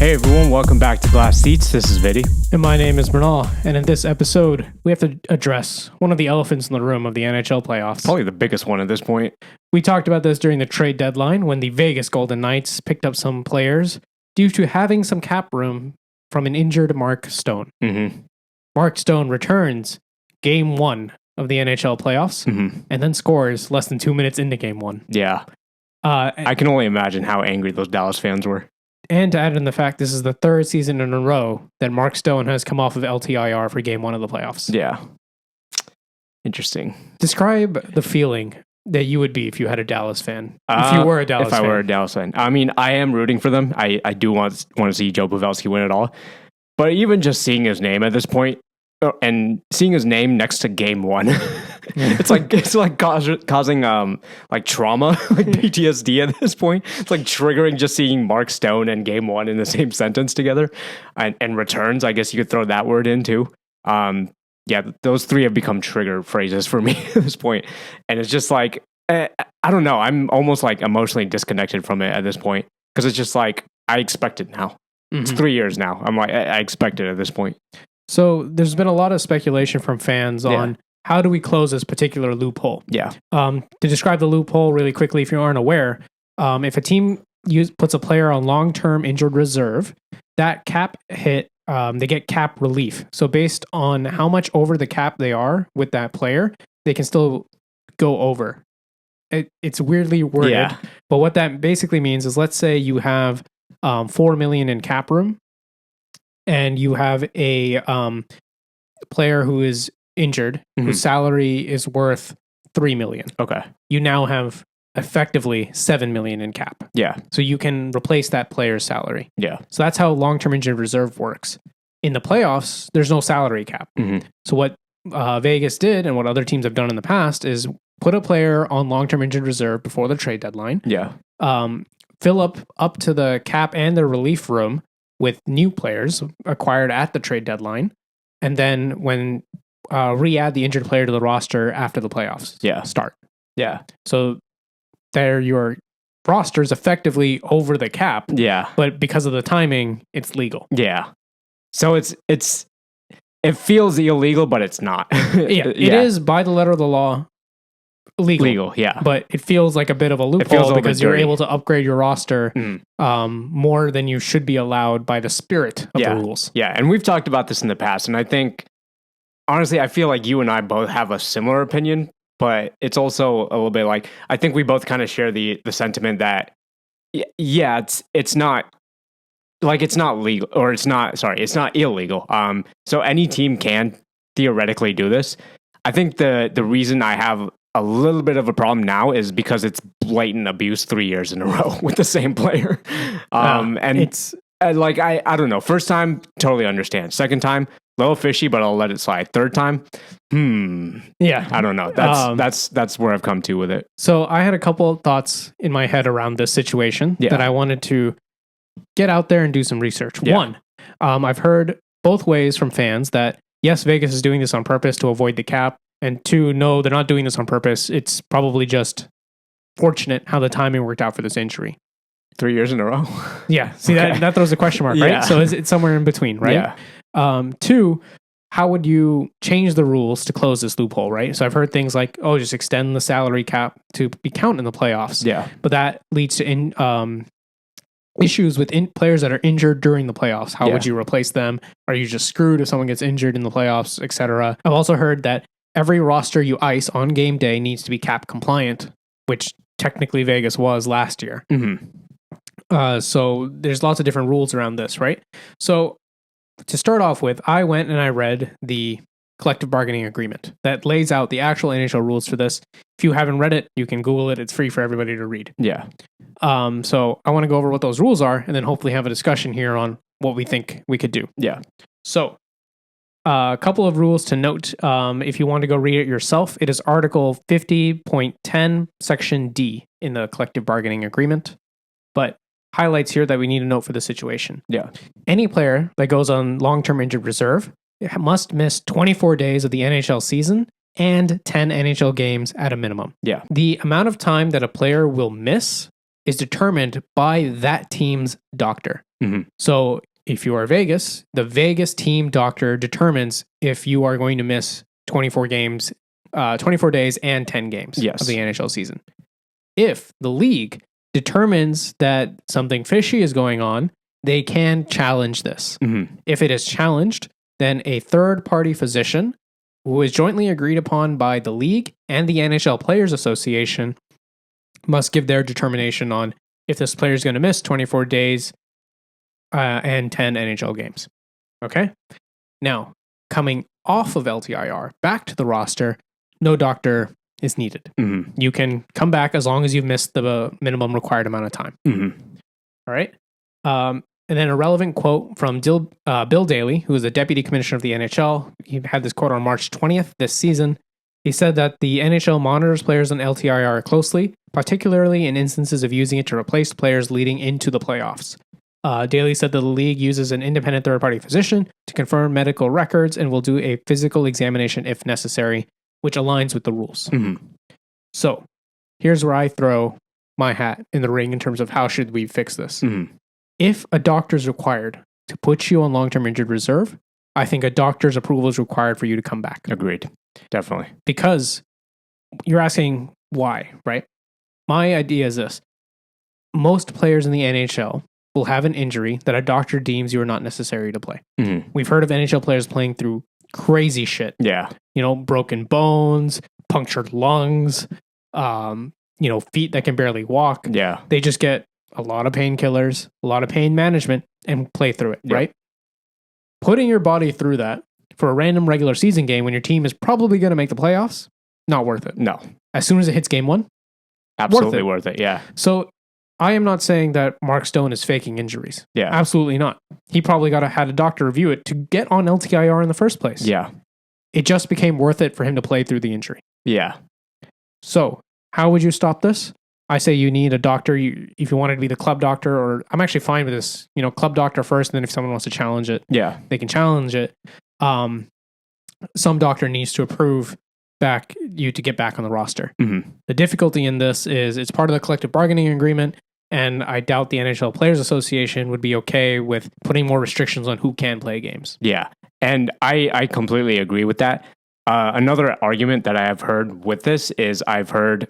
Hey everyone, welcome back to Glass Seats. This is Viddy. And my name is Mrinal. And in this episode, we have to address one of the elephants in the room of the NHL playoffs. Probably the biggest one at this point. We talked about this during the trade deadline when the Vegas Golden Knights picked up some players due to having some cap room from an injured Mark Stone. Mm-hmm. Mark Stone returns game one of the NHL playoffs and then scores less than 2 minutes into game one. Yeah. I can only imagine how angry those Dallas fans were. And to add in the fact, this is the third season in a row that Mark Stone has come off of LTIR for game one of the playoffs. Yeah. Interesting. Describe the feeling that you would be if you had a Dallas fan. If you were a Dallas fan. If I were a Dallas fan. I mean, I am rooting for them. I do want to see Joe Pavelski win it all. But even just seeing his name at this point and seeing his name next to game one, it's like causing like trauma, like PTSD at this point. It's like triggering just seeing Mark Stone and game one in the same sentence together, and returns. I guess you could throw that word in too. Yeah, those three have become trigger phrases for me at this point, and it's just like I don't know. I'm almost like emotionally disconnected from it at this point because it's just like I expect it now. It's 3 years now. I'm like I expect it at this point. So there's been a lot of speculation from fans on how do we close this particular loophole. Yeah. To describe the loophole really quickly, if you aren't aware, if a team puts a player on long-term injured reserve, that cap hit, they get cap relief. So based on how much over the cap they are with that player, they can still go over. It's weirdly worded, but what that basically means is, let's say you have $4 million in cap room, and you have a player who is injured, whose salary is worth $3 million. Okay. You now have effectively $7 million in cap. Yeah. So you can replace that player's salary. Yeah. So that's how long-term injured reserve works. In the playoffs, there's no salary cap. So what Vegas did and what other teams have done in the past is put a player on long-term injured reserve before the trade deadline. Yeah. Fill up to the cap and the relief room with new players acquired at the trade deadline, and then when re-add the injured player to the roster after the playoffs start. Yeah. So there your roster's effectively over the cap. Yeah. But because of the timing, it's legal. Yeah. So it feels illegal, but it's not. It is by the letter of the law legal, yeah. But it feels like a bit of a loophole because you're able to upgrade your roster more than you should be allowed by the spirit of the rules. Yeah, and we've talked about this in the past, and I think, honestly, I feel like you and I both have a similar opinion, but it's also a little bit like, I think we both kind of share the sentiment that, it's not, like, it's not legal, or it's not illegal. So any team can theoretically do this. I think the reason I have a little bit of a problem now is because it's blatant abuse 3 years in a row with the same player. And it's like, I don't know. First time, totally understand. Second time, a little fishy, but I'll let it slide. Third time, yeah, I don't know. That's where I've come to with it. So I had a couple of thoughts in my head around this situation that I wanted to get out there and do some research. One, I've heard both ways from fans that yes, Vegas is doing this on purpose to avoid the cap. And two, no, they're not doing this on purpose. It's probably just fortunate how the timing worked out for this injury. 3 years in a row? Yeah. See, that throws a question mark, right? So it's somewhere in between, right? Yeah. Two, how would you change the rules to close this loophole, right? So I've heard things like, just extend the salary cap to be counted in the playoffs. Yeah. But that leads to issues with players that are injured during the playoffs. How would you replace them? Are you just screwed if someone gets injured in the playoffs, etc.? I've also heard that every roster you ice on game day needs to be cap compliant, which technically Vegas was last year. So there's lots of different rules around this, right? So to start off with, I went and I read the collective bargaining agreement that lays out the actual NHL rules for this. If you haven't read it, you can Google it. It's free for everybody to read. Yeah. So I want to go over what those rules are and then hopefully have a discussion here on what we think we could do. Yeah. So a couple of rules to note. If you want to go read it yourself, it is Article 50.10, Section D in the collective bargaining agreement. But highlights here that we need to note for the situation. Yeah. Any player that goes on long-term injured reserve must miss 24 days of the NHL season and 10 NHL games at a minimum. Yeah. The amount of time that a player will miss is determined by that team's doctor. Mhm. So if you are Vegas, the Vegas team doctor determines if you are going to miss 24 games, 24 days and 10 games Yes. of the NHL season. If the league determines that something fishy is going on, they can challenge this. Mhm. If it is challenged, then a third-party physician who is jointly agreed upon by the league and the NHL Players Association must give their determination on if this player is going to miss 24 days and 10 NHL games. Okay? Now, coming off of LTIR, back to the roster, no doctor is needed. Mhm. You can come back as long as you've missed the minimum required amount of time. Mhm. All right? And then a relevant quote from Bill Daly, who is the deputy commissioner of the NHL. He had this quote on March 20th this season. He said that the NHL monitors players on LTIR closely, particularly in instances of using it to replace players leading into the playoffs. Daly said that the league uses an independent third-party physician to confirm medical records and will do a physical examination if necessary, which aligns with the rules. Mhm. So here's where I throw my hat in the ring in terms of how should we fix this. Mhm. If a doctor is required to put you on long-term injured reserve, I think a doctor's approval is required for you to come back. Agreed. Definitely. Because you're asking why, right? My idea is this. Most players in the NHL will have an injury that a doctor deems you are not necessary to play. Mhm. We've heard of NHL players playing through crazy shit. Yeah. You know, broken bones, punctured lungs, feet that can barely walk. Yeah. They just get a lot of painkillers, a lot of pain management, and play through it, Yeah. right? Putting your body through that for a random regular season game when your team is probably going to make the playoffs, not worth it. No. As soon as it hits game one, Absolutely worth it. Yeah. So I am not saying that Mark Stone is faking injuries. Yeah. Absolutely not. He probably had a doctor review it to get on LTIR in the first place. Yeah. It just became worth it for him to play through the injury. Yeah. So how would you stop this? I say you need a doctor. If you wanted to be the club doctor, or I'm actually fine with this, club doctor first, and then if someone wants to challenge it, Yeah. they can challenge it. Some doctor needs to approve you to get back on the roster. Mhm. The difficulty in this is it's part of the collective bargaining agreement, and I doubt the NHL Players Association would be okay with putting more restrictions on who can play games. Yeah. And I completely agree with that. Another argument that I have heard with this is I've heard,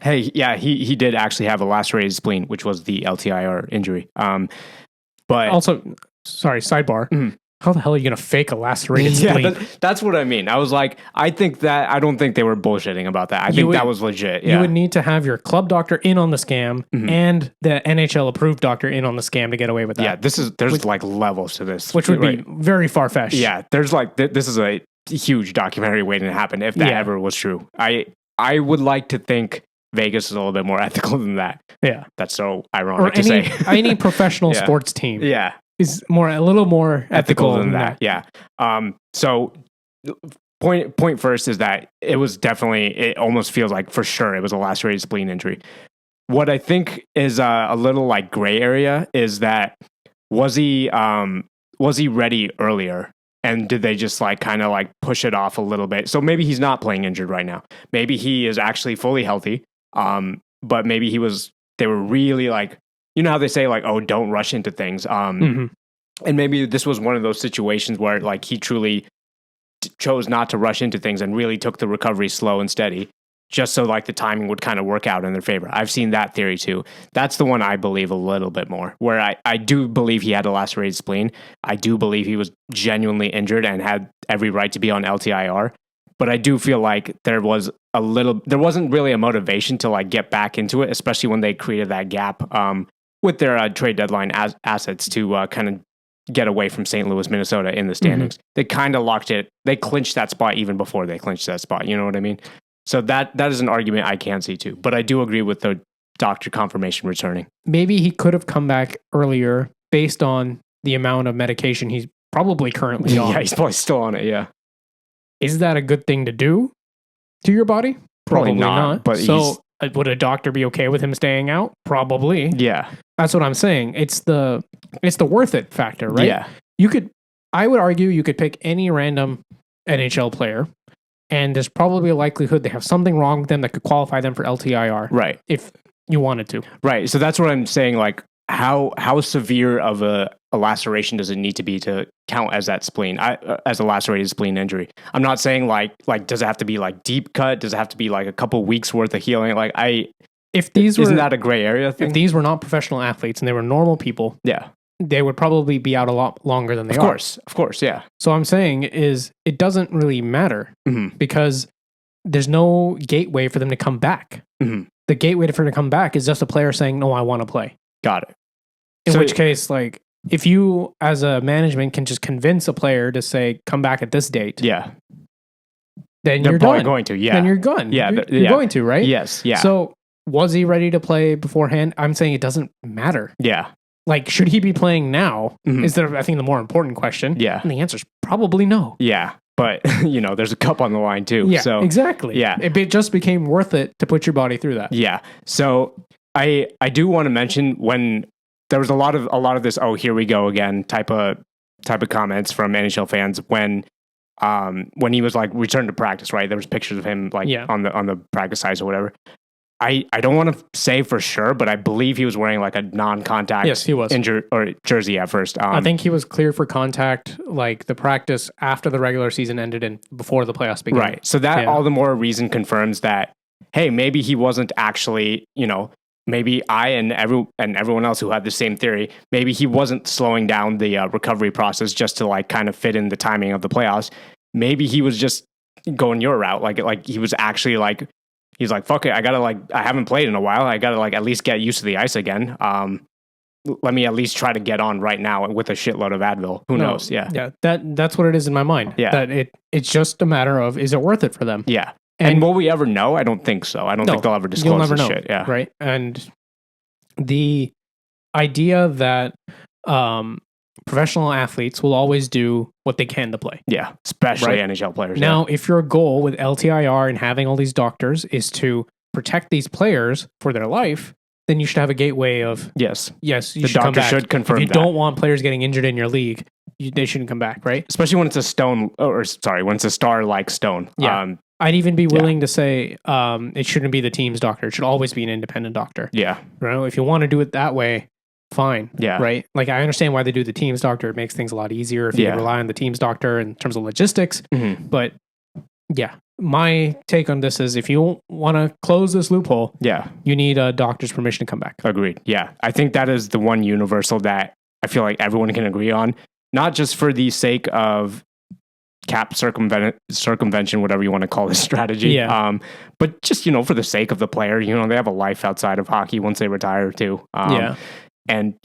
hey, yeah, he did actually have a lacerated spleen, which was the LTIR injury. But Also, sorry, sidebar. Mhm. How the hell are you going to fake a lacerated yeah, spleen? that's what I mean. I was like, I don't think they were bullshitting about that. I think that was legit. Yeah. You would need to have your club doctor in on the scam and the NHL approved doctor in on the scam to get away with that. Yeah, there's like levels to this. Which would right? be very far-fetched. Yeah, there's like, this is a huge documentary waiting to happen if that ever was true. I would like to think Vegas is a little bit more ethical than that. Yeah. That's so ironic to say. Any professional Yeah. sports team Yeah. is a little more ethical than that. Yeah. So point first is that it almost feels like for sure it was a lacerated spleen injury. What I think is a little like gray area is that was he ready earlier? And did they just kind of push it off a little bit? So maybe he's not playing injured right now. Maybe he is actually fully healthy. But maybe they were really how they say oh, don't rush into things. And maybe this was one of those situations where he truly chose not to rush into things and really took the recovery slow and steady, just so the timing would kind of work out in their favor. I've seen that theory too. That's the one I believe a little bit more, where I do believe he had a lacerated spleen. I do believe he was genuinely injured and had every right to be on LTIR. But I do feel like there wasn't really a motivation to get back into it, especially when they created that gap with their trade deadline assets to kind of get away from St. Louis, Minnesota in the standings. They kind of locked it. They clinched that spot even before they clinched that spot. You know what I mean? So that is an argument I can see too. But I do agree with the doctor confirmation returning. Maybe he could have come back earlier based on the amount of medication he's probably currently on. Yeah, he's probably still on it. Yeah. Is that a good thing to do to your body? Probably not. But would a doctor be okay with him staying out? Probably. Yeah. That's what I'm saying. It's the worth it factor, right? Yeah. I would argue you could pick any random NHL player, and there's probably a likelihood they have something wrong with them that could qualify them for LTIR. Right. If you wanted to. Right. So that's what I'm saying. Like, how severe of a laceration does it need to be to count as that spleen, as a lacerated spleen injury? I'm not saying like does it have to be like deep cut? Does it have to be like a couple weeks worth of healing? Like isn't that a gray area thing? If these were not professional athletes and they were normal people, yeah, they would probably be out a lot longer than they are. Of course, yeah. So I'm saying is it doesn't really matter because there's no gateway for them to come back. The gateway for them to come back is just a player saying, "No, I want to play." Got it. In which case, like, if you as a management can just convince a player to say, "Come back at this date," yeah, then they're you're probably done. going to. Yeah, then you're gone. Yeah, you're going to, right? Yes, yeah. So was he ready to play beforehand? I'm saying it doesn't matter. Yeah. Like, should he be playing now? Is there, I think, the more important question. Yeah. And the answer is probably no. Yeah. But, there's a cup on the line too. Yeah, so, exactly. Yeah. It just became worth it to put your body through that. Yeah. So I do want to mention when there was a lot of this, oh, here we go again type of comments from NHL fans when he was like returned to practice, right? There was pictures of him like on the practice ice or whatever. I don't want to say for sure, but I believe he was wearing like a non-contact jersey at first. I think he was cleared for contact like the practice after the regular season ended and before the playoffs began. Right. So that all the more reason confirms that, hey, maybe he wasn't actually, maybe I and everyone else who had the same theory, maybe he wasn't slowing down the recovery process just to like kind of fit in the timing of the playoffs. Maybe he was just going your route. Like he was actually like, he's like, fuck it, I haven't played in a while. I gotta like at least get used to the ice again. Let me at least try to get on right now with a shitload of Advil. Who knows? Yeah. Yeah. That's what it is in my mind. Yeah. That it's just a matter of, is it worth it for them? Yeah. And will we ever know? I don't think so. I don't think they'll ever disclose this shit. Yeah. Right. And the idea that professional athletes will always do what they can to play. Yeah, especially NHL players. Now, if your goal with LTIR and having all these doctors is to protect these players for their life, then you should have a gateway of yes, you the should doctor come back. should confirm if you that. don't want players getting injured in your league, they shouldn't come back, right? Especially when it's when it's a star like Stone. Yeah. I'd even be willing to say it shouldn't be the team's doctor. It should always be an independent doctor. Yeah. If you want to do it that way, fine. Yeah. Right? Like, I understand why they do the team's doctor. It makes things a lot easier if you rely on the team's doctor in terms of logistics. But yeah, my take on this is if you want to close this loophole, you need a doctor's permission to come back. Agreed. Yeah. I think that is the one universal that I feel like everyone can agree on, not just for the sake of cap circumvention, whatever you want to call this strategy. Yeah. But just, for the sake of the player, they have a life outside of hockey once they retire too. And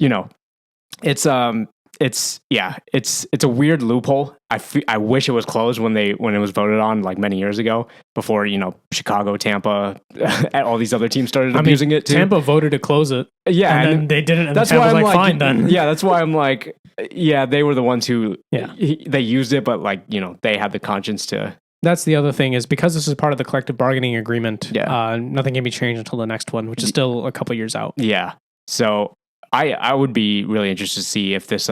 it's a weird loophole. I wish it was closed when it was voted on like many years ago before, Chicago, Tampa, all these other teams started abusing it too. Tampa voted to close it. Yeah. And then they didn't. And that's Tampa why I'm was like, fine then. Yeah. That's why I'm like, they were the ones who, they used it, but like, they had the conscience to. That's the other thing is because this is part of the collective bargaining agreement, nothing can be changed until the next one, which is still a couple years out. Yeah. So I would be really interested to see if this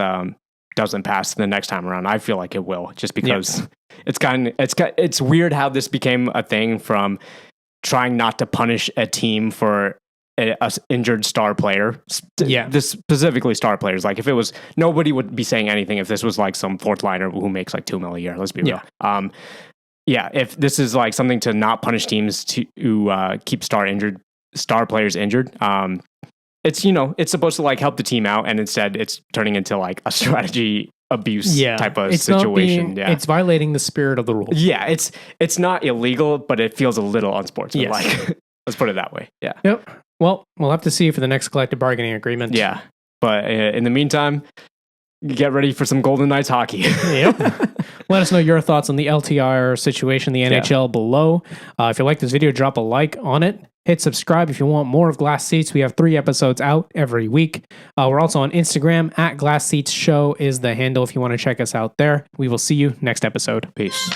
doesn't pass the next time around. I feel like it will, just because it's weird how this became a thing from trying not to punish a team for a injured star player. This specifically star players. Like if it was, nobody would be saying anything if this was like some fourth liner who makes like $2 million a year. Let's be real. If this is like something to not punish teams to keep star players injured. It's, it's supposed to like help the team out, and instead it's turning into like a strategy abuse type of situation. It's violating the spirit of the rules. Yeah, it's not illegal, but it feels a little unsportsmanlike. Yes. Let's put it that way. Yeah. Yep. Well, we'll have to see for the next collective bargaining agreement. Yeah. But in the meantime, get ready for some Golden Knights hockey. Yep. Let us know your thoughts on the LTIR situation, the NHL below. If you like this video, drop a like on it. Hit subscribe if you want more of Glass Seats. We have 3 episodes out every week. We're also on Instagram @Glass Seats Show is the handle if you want to check us out there. We will see you next episode. Peace.